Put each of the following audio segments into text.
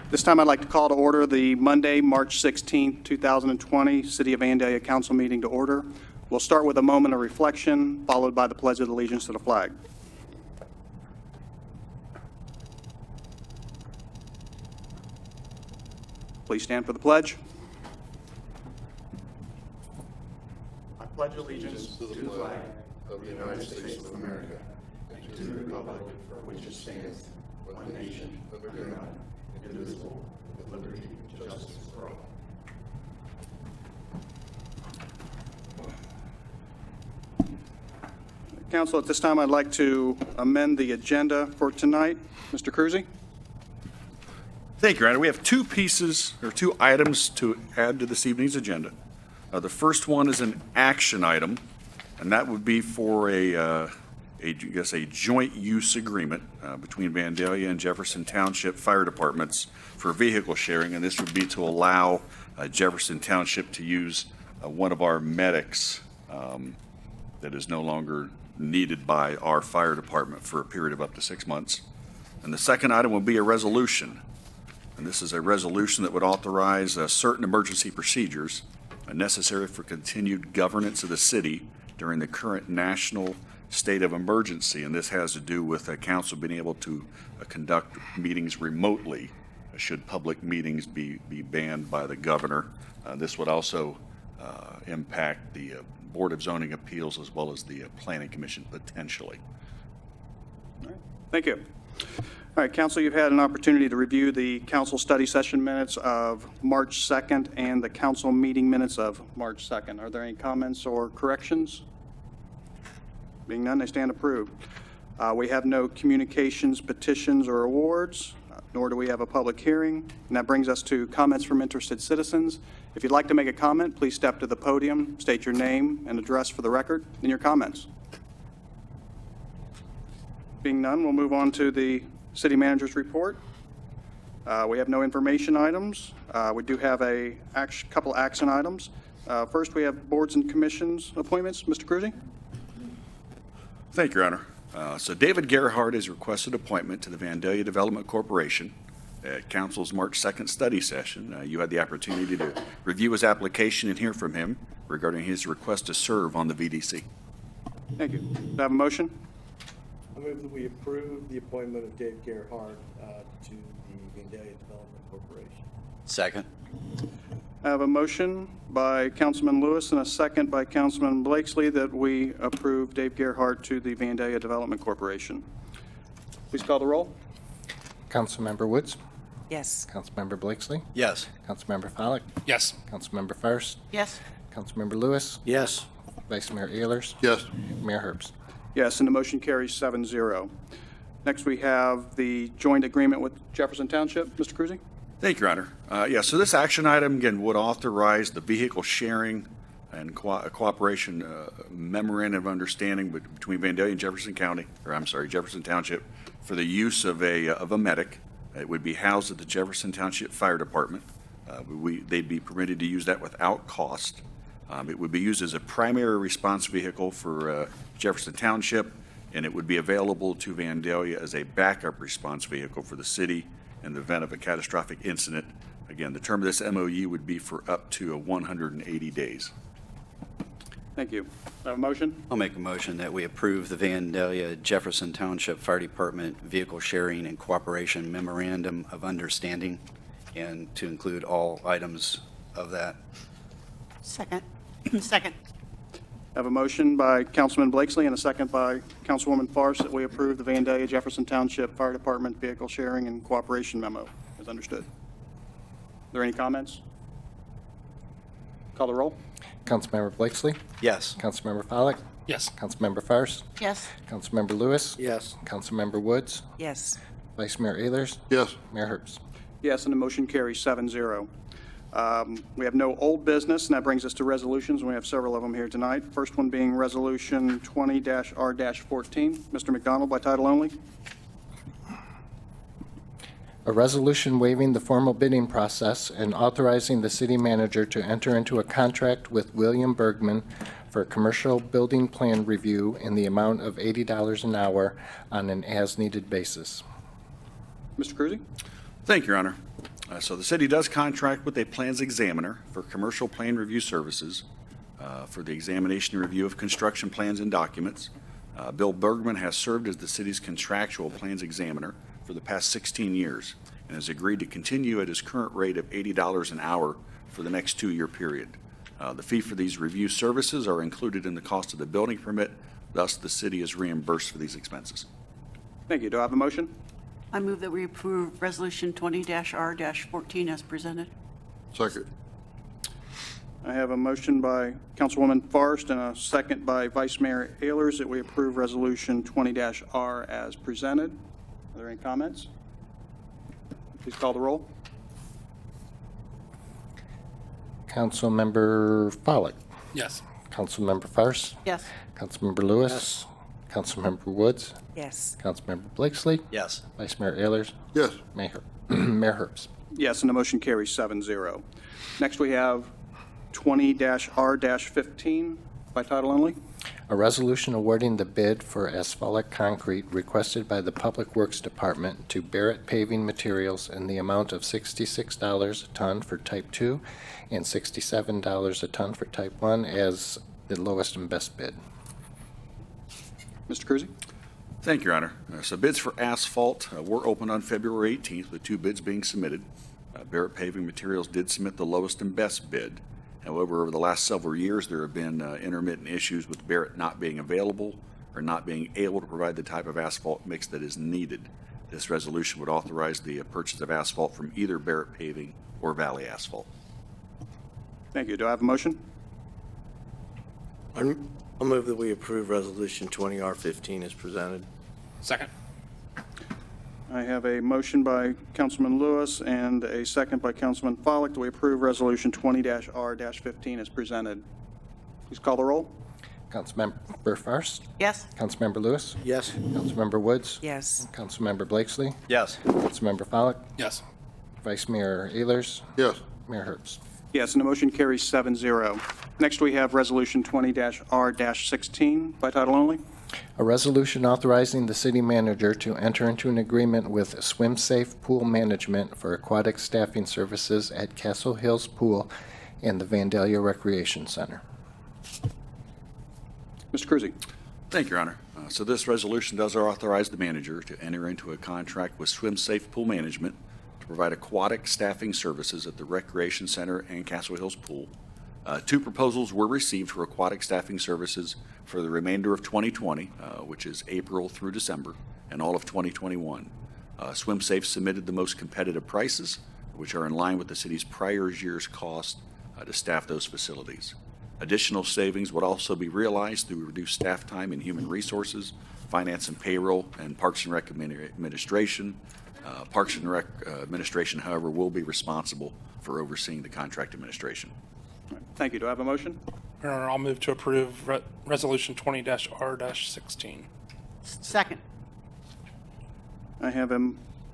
This time I'd like to call to order the Monday, March 16, 2020 City of Vandalia Council meeting to order. We'll start with a moment of reflection, followed by the Pledge of Allegiance to the flag. Please stand for the pledge. I pledge allegiance to the flag of the United States of America and to the republic for which it stands, one nation, under God, indivisible, with liberty and justice for all. Council, at this time, I'd like to amend the agenda for tonight. Mr. Cruzy? Thank you, Your Honor. We have two items to add to this evening's agenda. The first one is an action item, and that would be for a joint use agreement between Vandalia and Jefferson Township Fire Departments for vehicle sharing, and this would be to allow Jefferson Township to use one of our medics that is no longer needed by our fire department for a period of up to 6 months. And the second item will be a resolution. And this is a resolution that would authorize certain emergency procedures necessary for continued governance of the city during the current national state of emergency. And this has to do with the council being able to conduct meetings remotely should public meetings be banned by the governor. This would also impact the Board of Zoning Appeals as well as the Planning Commission potentially. All right. Thank you. All right, Council, you've had an opportunity to review the council study session minutes of March 2nd and the council meeting minutes of March 2nd. Are there any comments or corrections? Being none, they stand approved. We have no communications, petitions, or awards, nor do we have a public hearing. And that brings us to comments from interested citizens. If you'd like to make a comment, please step to the podium, state your name and address for the record in your comments. Being none, we'll move on to the City Manager's report. We have no information items. We do have a couple action items. First, we have boards and commissions appointments. Mr. Cruzy? Thank you, Your Honor. So David Gerhardt is requested appointment to the Vandalia Development Corporation at Council's March 2nd study session. You had the opportunity to review his application and hear from him regarding his request to serve on the VDC. Thank you. Do I have a motion? I move that we approve the appointment of Dave Gerhardt to the Vandalia Development Corporation. Second. I have a motion by Councilman Lewis and a second by Councilman Blakesley that we approve Dave Gerhardt to the Vandalia Development Corporation. Please call the roll. Councilmember Woods? Yes. Councilmember Blakesley? Yes. Councilmember Follick? Yes. Councilmember First? Yes. Councilmember Lewis? Yes. Vice Mayor Ehlers? Yes. Mayor Herbst? Yes, and the motion carries 7-0. Next, we have the joint agreement with Jefferson Township. Mr. Cruzy? Thank you, Your Honor. So this action item, again, would authorize the vehicle sharing and cooperation memorandum of understanding between Vandalia and Jefferson Township for the use of a medic. It would be housed at the Jefferson Township Fire Department. They'd be permitted to use that without cost. It would be used as a primary response vehicle for Jefferson Township, and it would be available to Vandalia as a backup response vehicle for the city in the event of a catastrophic incident. Again, the term of this MOU would be for up to 180 days. Thank you. Do I have a motion? I'll make a motion that we approve the Vandalia Jefferson Township Fire Department Vehicle Sharing and Cooperation Memorandum of Understanding, and to include all items of that. Second. Second. I have a motion by Councilman Blakesley and a second by Councilwoman Farce that we approve the Vandalia Jefferson Township Fire Department Vehicle Sharing and Cooperation Memo, as understood. Are there any comments? Call the roll. Councilmember Blakesley? Yes. Councilmember Follick? Yes. Councilmember First? Yes. Councilmember Lewis? Yes. Councilmember Woods? Yes. Vice Mayor Ehlers? Yes. Mayor Herbst? Yes, and the motion carries 7-0. We have no old business, and that brings us to resolutions, and we have several of them here tonight. First one being Resolution 20-R-14. Mr. McDonald, by title only. A resolution waiving the formal bidding process and authorizing the city manager to enter into a contract with William Bergman for commercial building plan review in the amount of $80 an hour on an as-needed basis. Mr. Cruzy? Thank you, Your Honor. So the city does contract with a plans examiner for commercial plan review services for the examination and review of construction plans and documents. Bill Bergman has served as the city's contractual plans examiner for the past 16 years and has agreed to continue at his current rate of $80 an hour for the next 2-year period. The fee for these review services are included in the cost of the building permit, thus the city is reimbursed for these expenses. Thank you. Do I have a motion? I move that we approve Resolution 20-R-14 as presented. Second. I have a motion by Councilwoman Forrest and a second by Vice Mayor Ehlers that we approve Resolution 20-R as presented. Are there any comments? Please call the roll. Councilmember Follak. Yes. Councilmember Fairst. Yes. Councilmember Lewis. Councilmember Woods. Yes. Councilmember Blakesley. Yes. Vice Mayor Ehlers. Yes. Mayor Herbst. Yes, and the motion carries 7-0. Next, we have 20-R-15 by title only. A resolution awarding the bid for asphalt concrete requested by the Public Works Department to Barrett Paving Materials in the amount of $66 a ton for Type 2 and $67 a ton for Type 1 as the lowest and best bid. Mr. Cruzy? Thank you, Your Honor. So bids for asphalt were opened on February 18th with 2 bids being submitted. Barrett Paving Materials did submit the lowest and best bid. However, over the last several years, there have been intermittent issues with Barrett not being available or not being able to provide the type of asphalt mix that is needed. This resolution would authorize the purchase of asphalt from either Barrett Paving or Valley Asphalt. Thank you. Do I have a motion? I'll move that we approve Resolution 20-R-15 as presented. Second. I have a motion by Councilman Lewis and a second by Councilman Follak that we approve Resolution 20-R-15 as presented. Please call the roll. Councilmember Fairst. Yes. Councilmember Lewis. Yes. Councilmember Woods. Yes. Councilmember Blakesley. Yes. Councilmember Follak. Yes. Vice Mayor Ehlers. Yes. Mayor Herbst. Yes, and the motion carries 7-0. Next, we have Resolution 20-R-16 by title only. A resolution authorizing the city manager to enter into an agreement with SwimSafe Pool Management for aquatic staffing services at Castle Hills Pool and the Vandalia Recreation Center. Mr. Cruzy? Thank you, Your Honor. So this resolution does authorize the manager to enter into a contract with SwimSafe Pool Management to provide aquatic staffing services at the Recreation Center and Castle Hills Pool. 2 proposals were received for aquatic staffing services for the remainder of 2020, which is April through December, and all of 2021. SwimSafe submitted the most competitive prices, which are in line with the city's prior year's cost to staff those facilities. Additional savings would also be realized through reduced staff time in human resources, finance and payroll, and Parks and Rec administration. Parks and Rec administration, however, will be responsible for overseeing the contract administration. Thank you. Do I have a motion? Your Honor, I'll move to approve Resolution 20-R-16. Second. I have a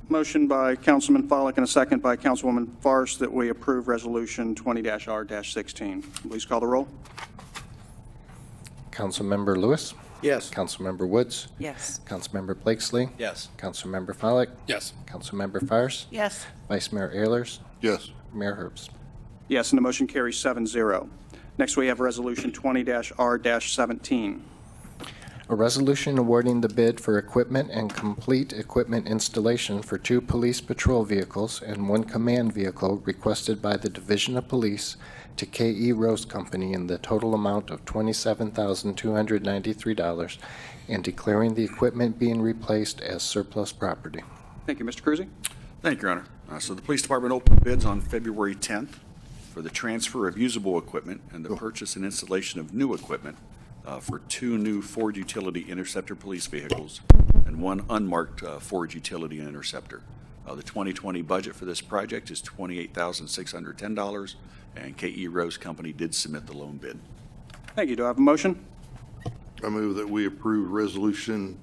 motion by Councilman Follak and a second by Councilwoman Forrest that we approve Resolution 20-R-16. Please call the roll. Councilmember Lewis. Yes. Councilmember Woods. Yes. Councilmember Blakesley. Yes. Councilmember Follak. Yes. Councilmember Fairst. Yes. Vice Mayor Ehlers. Yes. Mayor Herbst. Yes, and the motion carries 7-0. Next, we have Resolution 20-R-17. A resolution awarding the bid for equipment and complete equipment installation for 2 police patrol vehicles and 1 command vehicle requested by the Division of Police to K.E. Rose Company in the total amount of $27,293 and declaring the equipment being replaced as surplus property. Thank you. Mr. Cruzy? Thank you, Your Honor. So the police department opened bids on February 10th for the transfer of usable equipment and the purchase and installation of new equipment for 2 new Ford Utility Interceptor police vehicles and 1 unmarked Ford Utility Interceptor. The 2020 budget for this project is $28,610, and K.E. Rose Company did submit the loan bid. Thank you. Do I have a motion? I move that we approve Resolution,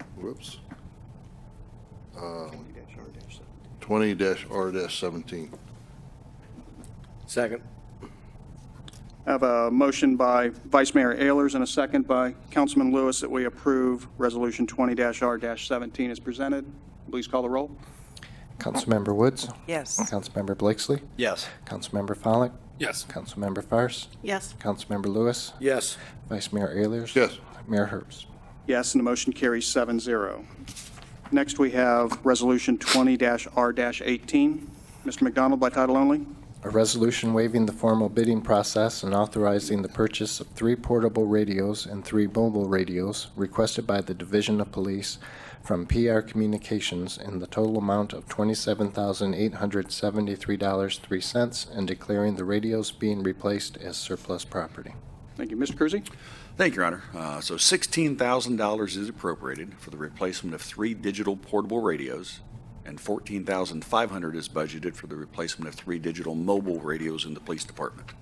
20-R-17. Second. I have a motion by Vice Mayor Ehlers and a second by Councilman Lewis that we approve Resolution 20-R-17 as presented. Please call the roll. Councilmember Woods. Yes. Councilmember Blakesley. Yes. Councilmember Follak. Yes. Councilmember Fairst. Yes. Councilmember Lewis. Yes. Vice Mayor Ayers. Yes. Mayor Herbst. Yes, and the motion carries 7-0. Next, we have Resolution 20-R-18. Mr. McDonald, by title only. A resolution waiving the formal bidding process and authorizing the purchase of 3 portable radios and 3 mobile radios requested by the Division of Police from PR Communications in the total amount of $27,873.03 and declaring the radios being replaced as surplus property. Thank you. Mr. Cruzy? Thank you, Your Honor. So $16,000 is appropriated for the replacement of 3 digital portable radios, and $14,500 is budgeted for the replacement of 3 digital mobile radios in the police department.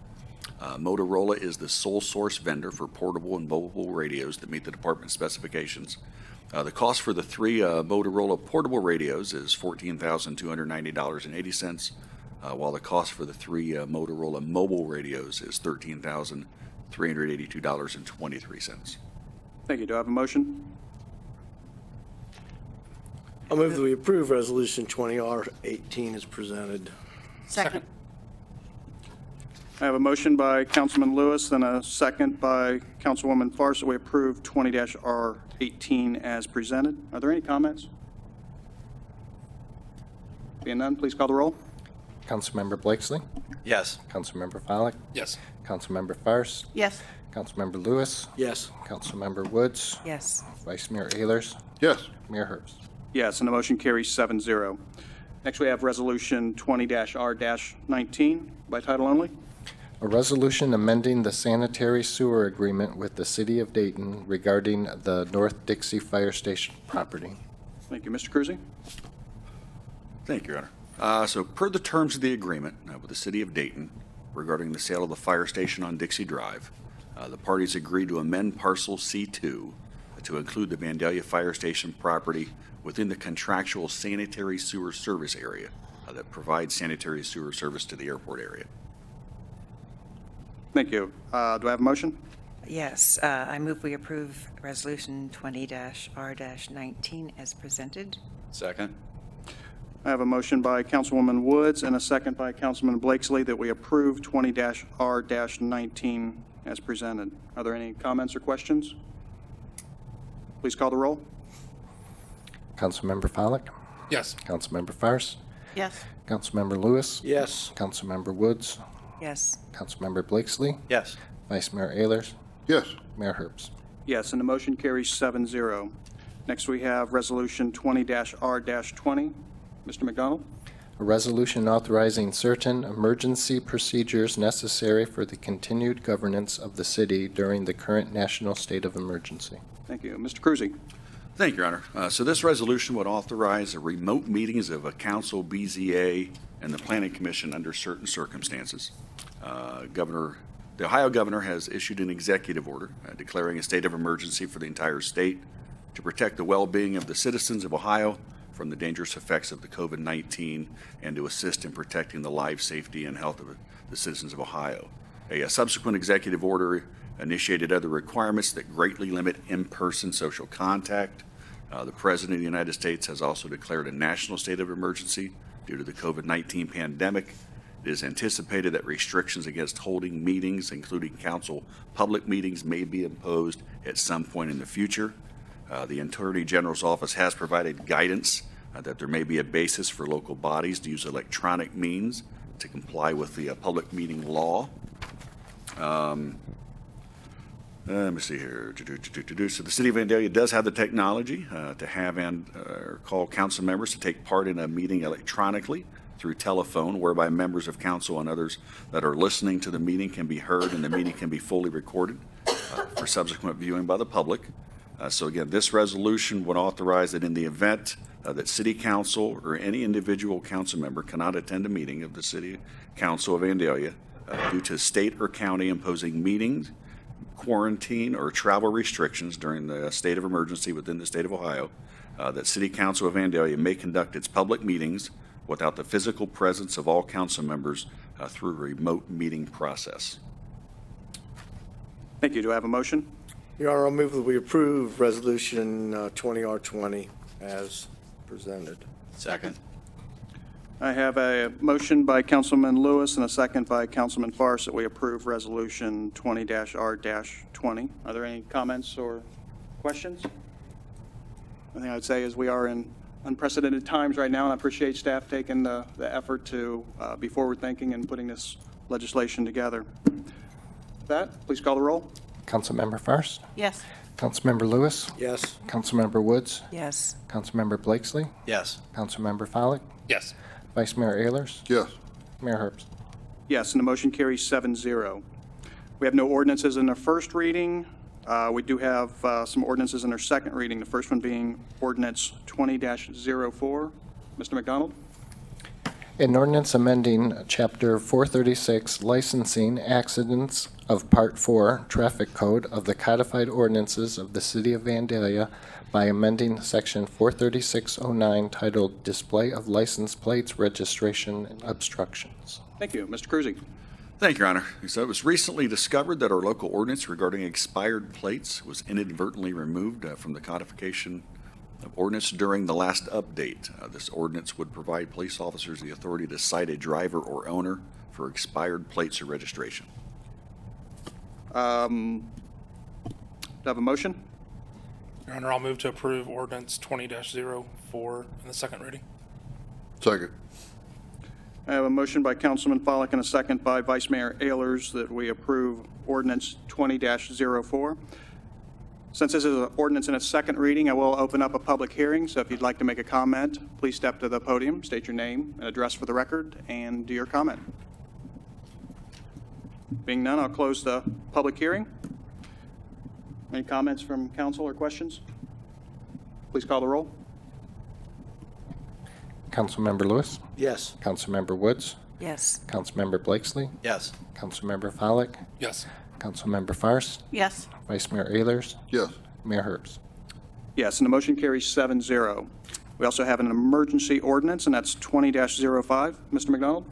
Motorola is the sole source vendor for portable and mobile radios that meet the department specifications. The cost for the 3 Motorola portable radios is $14,290.80, while the cost for the 3 Motorola mobile radios is $13,382.23. Thank you. Do I have a motion? I'll move that we approve Resolution 20R18 as presented. Second. I have a motion by Councilman Lewis and a second by Councilwoman Farsi that we approve 20-R18 as presented. Are there any comments? Being none, please call the roll. Councilmember Blakesley. Yes. Councilmember Follak. Yes. Councilmember Fairst. Yes. Councilmember Lewis. Yes. Councilmember Woods. Yes. Vice Mayor Ayers. Yes. Mayor Herbst. Yes, and the motion carries 7-0. Next, we have Resolution 20-R-19 by title only. A resolution amending the sanitary sewer agreement with the City of Dayton regarding the North Dixie Fire Station property. Thank you. Mr. Cruzy? Thank you, Your Honor. So per the terms of the agreement with the City of Dayton regarding the sale of the fire station on Dixie Drive, the parties agreed to amend Parcel C2 to include the Vandalia Fire Station property within the contractual sanitary sewer service area that provides sanitary sewer service to the airport area. Thank you. Do I have a motion? Yes, I move we approve Resolution 20-R-19 as presented. Second. I have a motion by Councilwoman Woods and a second by Councilman Blakesley that we approve 20-R-19 as presented. Are there any comments or questions? Please call the roll. Councilmember Follak. Yes. Councilmember Fairst. Yes. Councilmember Lewis. Yes. Councilmember Woods. Yes. Councilmember Blakesley. Yes. Vice Mayor Ayers. Yes. Mayor Herbst. Yes, and the motion carries 7-0. Next, we have Resolution 20-R-20. Mr. McDonald? A resolution authorizing certain emergency procedures necessary for the continued governance of the city during the current national state of emergency. Thank you. Mr. Cruzy? Thank you, Your Honor. So this resolution would authorize the remote meetings of a council, BZA, and the Planning Commission under certain circumstances. The Ohio governor has issued an executive order declaring a state of emergency for the entire state to protect the well-being of the citizens of Ohio from the dangerous effects of the COVID-19 and to assist in protecting the life, safety, and health of the citizens of Ohio. A subsequent executive order initiated other requirements that greatly limit in-person social contact. The President of the United States has also declared a national state of emergency due to the COVID-19 pandemic. It is anticipated that restrictions against holding meetings, including council public meetings, may be imposed at some point in the future. The Attorney General's office has provided guidance that there may be a basis for local bodies to use electronic means to comply with the public meeting law. Let me see here. So the City of Vandalia does have the technology to have and call council members to take part in a meeting electronically through telephone, whereby members of council and others that are listening to the meeting can be heard and the meeting can be fully recorded for subsequent viewing by the public. So again, this resolution would authorize that in the event that City Council or any individual council member cannot attend a meeting of the City Council of Vandalia due to state or county imposing meetings, quarantine, or travel restrictions during the state of emergency within the state of Ohio, that City Council of Vandalia may conduct its public meetings without the physical presence of all council members through a remote meeting process. Thank you. Do I have a motion? Your Honor, I'll move that we approve Resolution 20R20 as presented. Second. I have a motion by Councilman Lewis and a second by Councilman Farris that we approve Resolution 20-R-20. Are there any comments or questions? The thing I would say is we are in unprecedented times right now, and I appreciate staff taking the effort to be forward-thinking and putting this legislation together. With that, please call the roll. Councilmember Farris, Yes. Councilmember Lewis, Yes. Councilmember Woods, Yes. Councilmember Blakesley, Yes. Councilmember Follak, Yes. Vice Mayor Ayers, Yes. Mayor Herbst. Yes, and the motion carries 7-0. We have no ordinances in their first reading. We do have some ordinances in their second reading, the first one being ordinance 20-04. Mr. McDonald? An ordinance amending Chapter 436 Licensing Accidents of Part 4 Traffic Code of the Codified Ordinances of the City of Vandalia by amending Section 43609 titled Display of License Plates, Registration, and Obstructions. Thank you. Mr. Cruzy? Thank you, Your Honor. So it was recently discovered that our local ordinance regarding expired plates was inadvertently removed from the codification of ordinance during the last update. This ordinance would provide police officers the authority to cite a driver or owner for expired plates or registration. Do I have a motion? Your Honor, I'll move to approve ordinance 20-04 in the second reading. Second. I have a motion by Councilman Follak and a second by Vice Mayor Ayers that we approve ordinance 20-04. Since this is an ordinance in its second reading, I will open up a public hearing, so if you'd like to make a comment, please step to the podium, state your name and address for the record, and do your comment. Being none, I'll close the public hearing. Any comments from council or questions? Please call the roll. Councilmember Lewis, Yes. Councilmember Woods, Yes. Councilmember Blakesley, Yes. Councilmember Follak, Yes. Councilmember Farris, Yes. Vice Mayor Ayers, Yes. Mayor Herbst. Yes, and the motion carries 7-0. We also have an emergency ordinance, and that's 20-05. Mr. McDonald?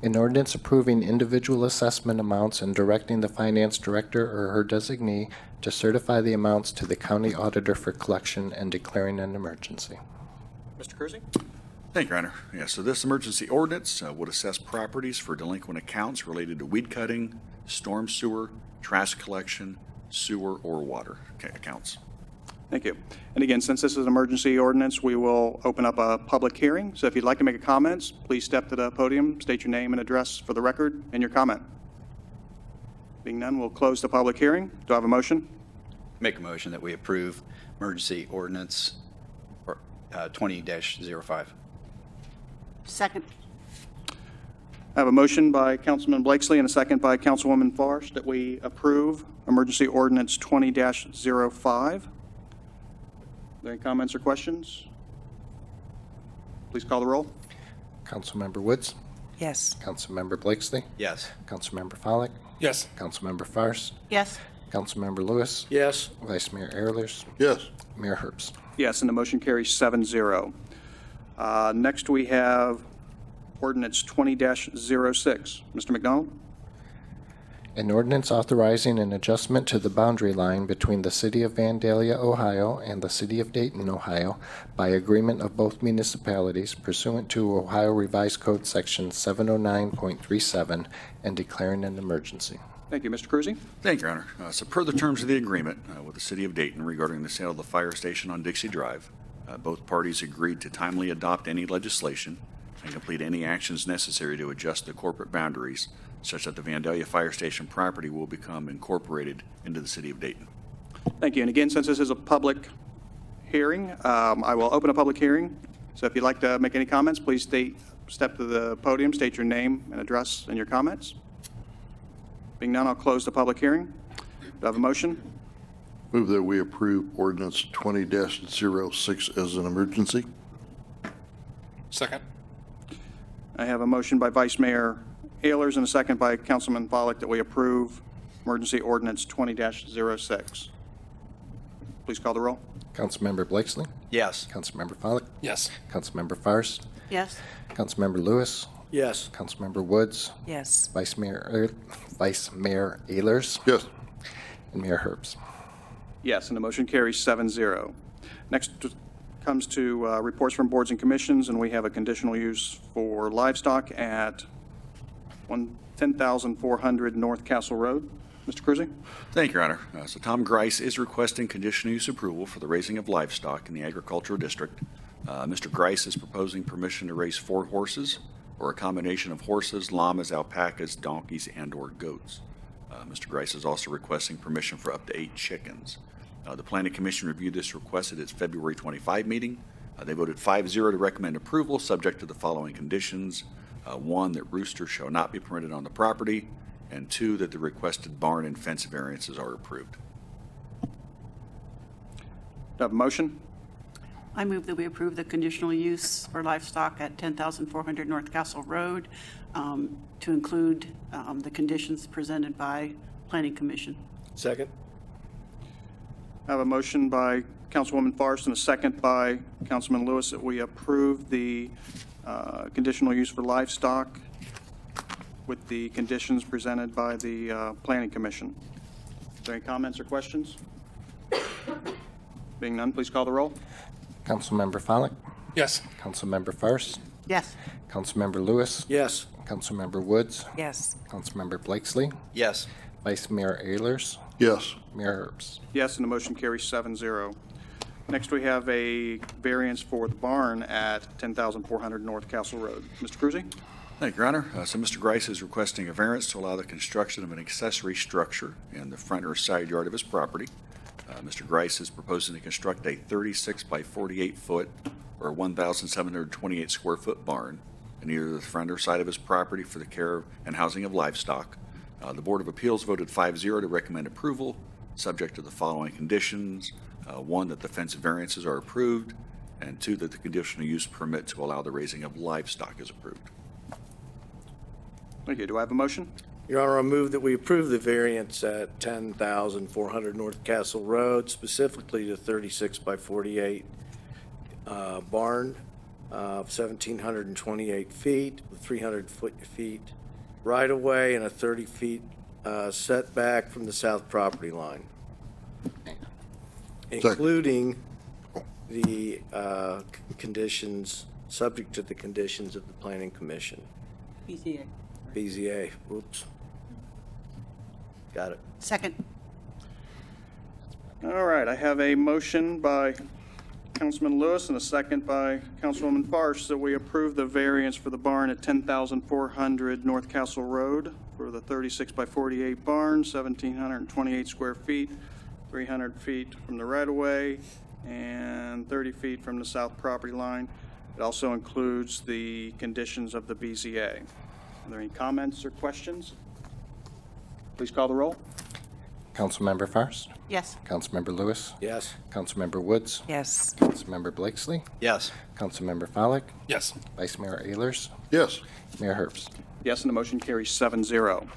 An ordinance approving individual assessment amounts and directing the finance director or her designee to certify the amounts to the county auditor for collection and declaring an emergency. Mr. Cruzy? Thank you, Your Honor. Yeah, so this emergency ordinance would assess properties for delinquent accounts related to weed cutting, storm sewer, trash collection, sewer, or water accounts. Thank you. And again, since this is an emergency ordinance, we will open up a public hearing. So if you'd like to make a comment, please step to the podium, state your name and address for the record, and your comment. Being none, we'll close the public hearing. Do I have a motion? Make a motion that we approve emergency ordinance 20-05. Second. I have a motion by Councilman Blakesley and a second by Councilwoman Farsh that we approve emergency ordinance 20-05. Are there any comments or questions? Please call the roll. Councilmember Woods, Yes. Councilmember Blakesley, Yes. Councilmember Follak, Yes. Councilmember Farris, Yes. Councilmember Lewis, Yes. Vice Mayor Ayers, Yes. Mayor Herbst. Yes, and the motion carries 7-0. Next, we have ordinance 20-06. Mr. McDonald? An ordinance authorizing an adjustment to the boundary line between the City of Vandalia, Ohio, and the City of Dayton, Ohio, by agreement of both municipalities pursuant to Ohio Revised Code Section 709.37 and declaring an emergency. Thank you. Mr. Cruzy? Thank you, Your Honor. So per the terms of the agreement with the City of Dayton regarding the sale of the fire station on Dixie Drive, both parties agreed to timely adopt any legislation and complete any actions necessary to adjust the corporate boundaries such that the Vandalia Fire Station property will become incorporated into the City of Dayton. Thank you. And again, since this is a public hearing, I will open a public hearing. So if you'd like to make any comments, please step to the podium, state your name and address and your comments. Being none, I'll close the public hearing. Do I have a motion? Move that we approve ordinance 20-06 as an emergency. Second. I have a motion by Vice Mayor Ayers and a second by Councilman Follak that we approve emergency ordinance 20-06. Please call the roll. Councilmember Blakesley, Yes. Councilmember Follak, Yes. Councilmember Farris, Yes. Councilmember Lewis, Yes. Councilmember Woods, Yes. Vice Mayor Ayers, Yes. and Mayor Herbst. Yes, and the motion carries 7-0. Next, comes to reports from boards and commissions, and we have a conditional use for livestock at 10,400 North Castle Road. Mr. Cruzy? Thank you, Your Honor. So Tom Grice is requesting conditional use approval for the raising of livestock in the agricultural district. Mr. Grice is proposing permission to raise 4 horses, or a combination of horses, llamas, alpacas, donkeys, and/or goats. Mr. Grice is also requesting permission for up to 8 chickens. The Planning Commission reviewed this request at its February 25 meeting. They voted 5-0 to recommend approval, subject to the following conditions. 1, that roosters shall not be permitted on the property, and 2, that the requested barn and fence variances are approved. Do I have a motion? I move that we approve the conditional use for livestock at 10,400 North Castle Road to include the conditions presented by Planning Commission. Second? I have a motion by Councilwoman Forrest and a second by Councilman Lewis that we approve the conditional use for livestock with the conditions presented by the Planning Commission. Are there any comments or questions? Being none, please call the roll. Councilmember Follak, Yes. Councilmember Fairst, Yes. Councilmember Lewis, Yes. Councilmember Woods, Yes. Councilmember Blakesley, Yes. Vice Mayor Ayers, Yes. Mayor Herbst. Yes, and the motion carries 7-0. Next, we have a variance for the barn at 10,400 North Castle Road. Mr. Cruzy? Thank you, Your Honor. So Mr. Grice is requesting a variance to allow the construction of an accessory structure in the front or side yard of his property. Mr. Grice is proposing to construct a 36 by 48 foot or 1,728 square foot barn in either the front or side of his property for the care and housing of livestock. The Board of Appeals voted 5-0 to recommend approval, subject to the following conditions. 1, that the fence variances are approved, and 2, that the conditional use permit to allow the raising of livestock is approved. Thank you. Do I have a motion? Your Honor, I move that we approve the variance at 10,400 North Castle Road, specifically the 36 by 48 barn of 1,728 feet, with 300 feet right-of-way and a 30 feet setback from the south property line, including the conditions, subject to the conditions of the Planning Commission. BZA. BZA, whoops. Got it. Second. All right, I have a motion by Councilman Lewis and a second by Councilwoman Farsh that we approve the variance for the barn at 10,400 North Castle Road for the 36 by 48 barn, 1,728 square feet, 300 feet from the right-of-way, and 30 feet from the south property line. It also includes the conditions of the BZA. Are there any comments or questions? Please call the roll. Councilmember Fairst, Yes. Councilmember Lewis, Yes. Councilmember Woods, Yes. Councilmember Blakesley, Yes. Councilmember Follak, Yes. Vice Mayor Ayers, Yes. Mayor Herbst. Yes, and the motion carries 7-0.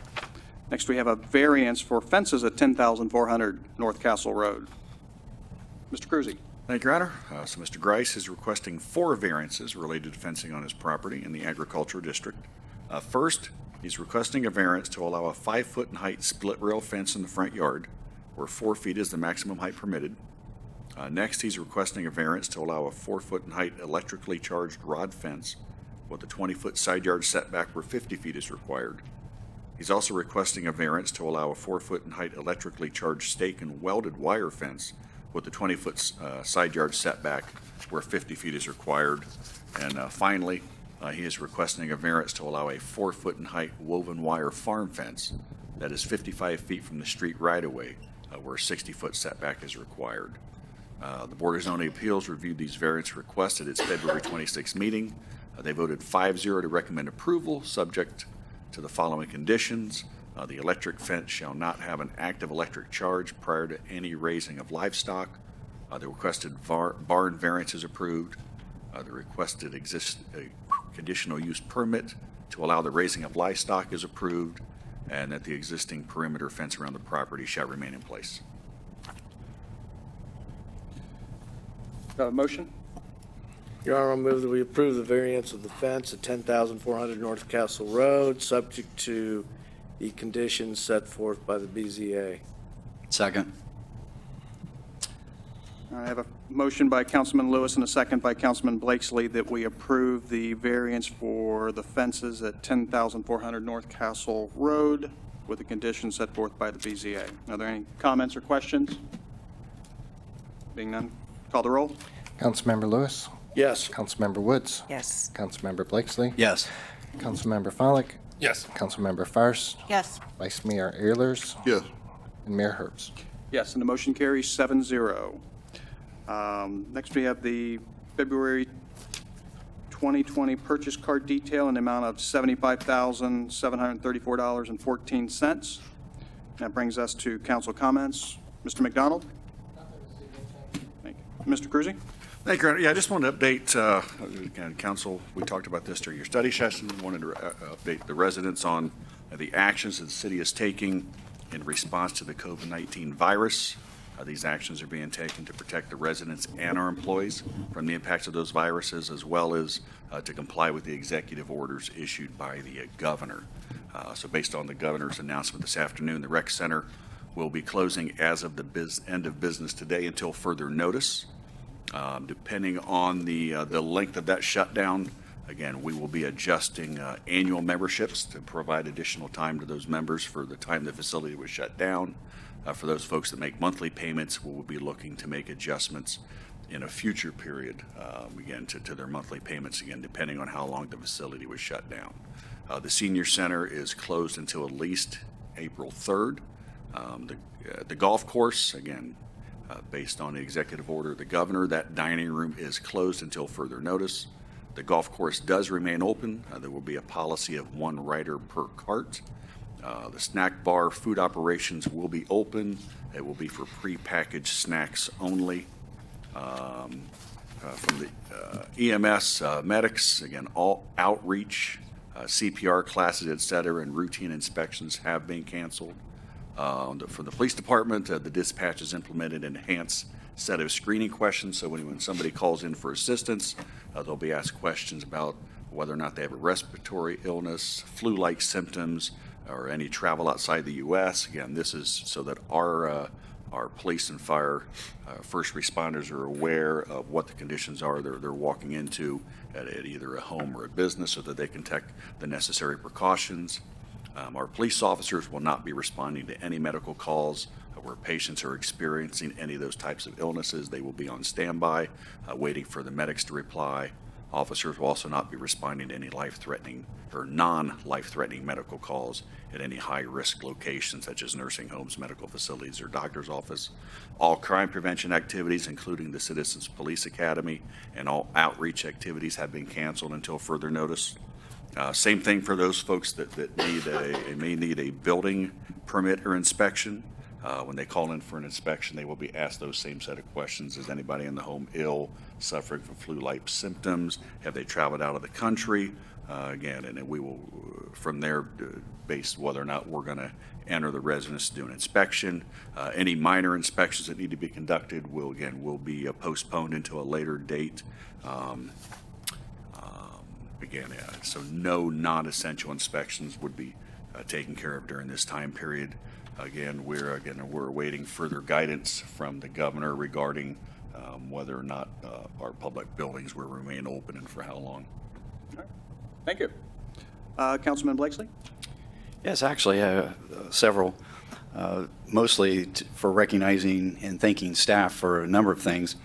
Next, we have a variance for fences at 10,400 North Castle Road. Mr. Cruzy. Thank you, Your Honor. So Mr. Grice is requesting 4 variances related to fencing on his property in the agricultural district. First, he's requesting a variance to allow a 5-foot in height split rail fence in the front yard, where 4 feet is the maximum height permitted. Next, he's requesting a variance to allow a 4-foot in height electrically charged rod fence with a 20-foot side yard setback where 50 feet is required. He's also requesting a variance to allow a 4-foot in height electrically charged stake and welded wire fence with a 20-foot side yard setback where 50 feet is required. And finally, he is requesting a variance to allow a 4-foot in height woven wire farm fence that is 55 feet from the street right-of-way where a 60-foot setback is required. The Board of Zoning Appeals reviewed these variance requests at its February 26th meeting. They voted 5-0 to recommend approval, subject to the following conditions. The electric fence shall not have an active electric charge prior to any raising of livestock. The requested barn variance is approved. The requested conditional use permit to allow the raising of livestock is approved, and that the existing perimeter fence around the property shall remain in place. Do I have a motion? Your Honor, I move that we approve the variance of the fence at 10,400 North Castle Road, subject to the conditions set forth by the BZA. Second. I have a motion by Councilman Lewis and a second by Councilman Blakesley that we approve the variance for the fences at 10,400 North Castle Road with the conditions set forth by the BZA. Are there any comments or questions? Being none, call the roll. Councilmember Lewis, Yes. Councilmember Woods, Yes. Councilmember Blakesley, Yes. Councilmember Follick, Yes. Councilmember Fairst, Yes. Vice Mayor Ehlers, Yes. and Mayor Herbst. Yes, and the motion carries 7-0. Next, we have the February 2020 purchase card detail in the amount of $75,734.14. That brings us to council comments. Mr. McDonald? Thank you. Mr. Cruzy? Thank you, Your Honor. Yeah, I just wanted to update, again, council, we talked about this during your study session. Wanted to update the residents on the actions that the city is taking in response to the COVID-19 virus. These actions are being taken to protect the residents and our employees from the impacts of those viruses, as well as to comply with the executive orders issued by the governor. So based on the governor's announcement this afternoon, the rec center will be closing as of the end of business today until further notice. Depending on the length of that shutdown, again, we will be adjusting annual memberships to provide additional time to those members for the time the facility was shut down. For those folks that make monthly payments, we will be looking to make adjustments in a future period, again, to their monthly payments, again, depending on how long the facility was shut down. The senior center is closed until at least April 3rd. The golf course, again, based on the executive order of the governor, that dining room is closed until further notice. The golf course does remain open. There will be a policy of one rider per cart. The snack bar food operations will be open. It will be for prepackaged snacks only. From the EMS medics, again, all outreach, CPR classes, et cetera, and routine inspections have been canceled. For the police department, the dispatch has implemented an enhanced set of screening questions. So when somebody calls in for assistance, they'll be asked questions about whether or not they have a respiratory illness, flu-like symptoms, or any travel outside the U.S. Again, this is so that our police and fire first responders are aware of what the conditions are they're walking into at either a home or a business, so that they can take the necessary precautions. Our police officers will not be responding to any medical calls where patients are experiencing any of those types of illnesses. They will be on standby, waiting for the medics to reply. Officers will also not be responding to any life-threatening or non-life-threatening medical calls at any high-risk locations such as nursing homes, medical facilities, or doctor's office. All crime prevention activities, including the Citizens Police Academy, and all outreach activities have been canceled until further notice. Same thing for those folks that may need a building permit or inspection. When they call in for an inspection, they will be asked those same set of questions. Is anybody in the home ill, suffering from flu-like symptoms? Have they traveled out of the country? Again, and then we will, from there, base whether or not we're going to enter the residence to do an inspection. Any minor inspections that need to be conducted will be postponed until a later date. So no non-essential inspections would be taken care of during this time period. Again, we're awaiting further guidance from the governor regarding whether or not our public buildings will remain open and for how long. All right. Thank you. Councilman Blakesley? Yes, actually, several, mostly for recognizing and thanking staff for a number of things.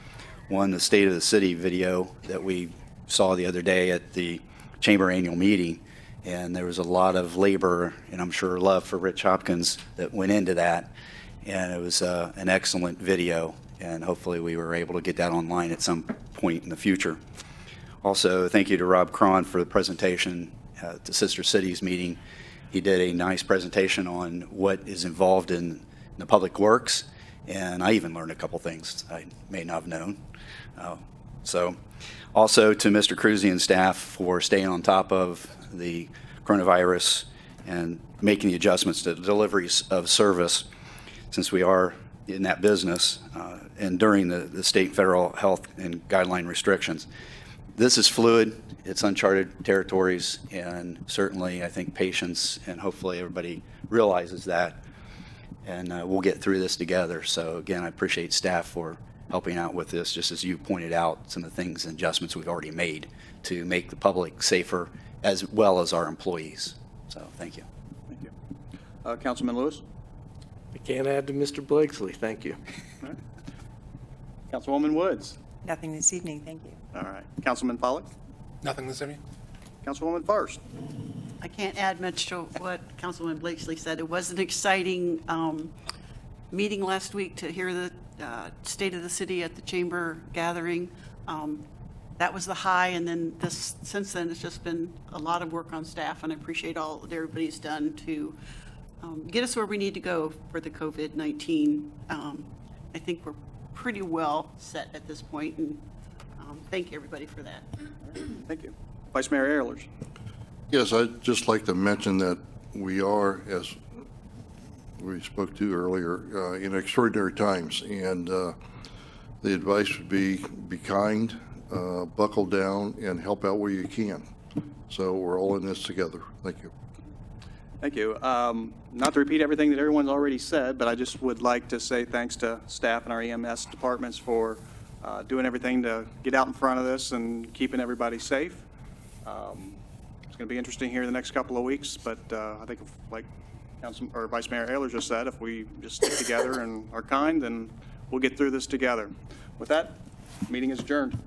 One, the State of the City video that we saw the other day at the Chamber annual meeting, and there was a lot of labor and I'm sure love for Rich Hopkins that went into that, and it was an excellent video, and hopefully we were able to get that online at some point in the future. Also, thank you to Rob Cron for the presentation at the Sister Cities meeting. He did a nice presentation on what is involved in the public works, and I even learned a couple things I may not have known. Also to Mr. Cruzy and staff for staying on top of the coronavirus and making the adjustments to the deliveries of service, since we are in that business, and during the state and federal health and guideline restrictions. This is fluid, it's uncharted territories, and certainly I think patience and hopefully everybody realizes that, and we'll get through this together. So again, I appreciate staff for helping out with this, just as you pointed out, some of the things and adjustments we've already made to make the public safer as well as our employees. So thank you. Thank you. Councilman Lewis? I can't add to Mr. Blakesley, thank you. Councilwoman Woods? Nothing this evening, thank you. All right. Councilman Pollak? Nothing this evening? Councilwoman Forrest? I can't add much to what Councilman Blakesley said. It was an exciting meeting last week to hear the state of the city at the chamber gathering. That was the high, and then since then, it's just been a lot of work on staff, and I appreciate all that everybody's done to get us where we need to go for the COVID-19. I think we're pretty well set at this point, and thank you, everybody, for that. Thank you. Vice Mayor Ehlers? Yes, I'd just like to mention that we are, as we spoke to earlier, in extraordinary times, and the advice would be kind, buckle down, and help out where you can. So we're all in this together. Thank you. Thank you. Not to repeat everything that everyone's already said, but I just would like to say thanks to staff and our EMS departments for doing everything to get out in front of this and keeping everybody safe. It's going to be interesting here the next couple of weeks, but I think, like Vice Mayor Ehlers just said, if we just stick together and are kind, then we'll get through this together. With that, meeting is adjourned.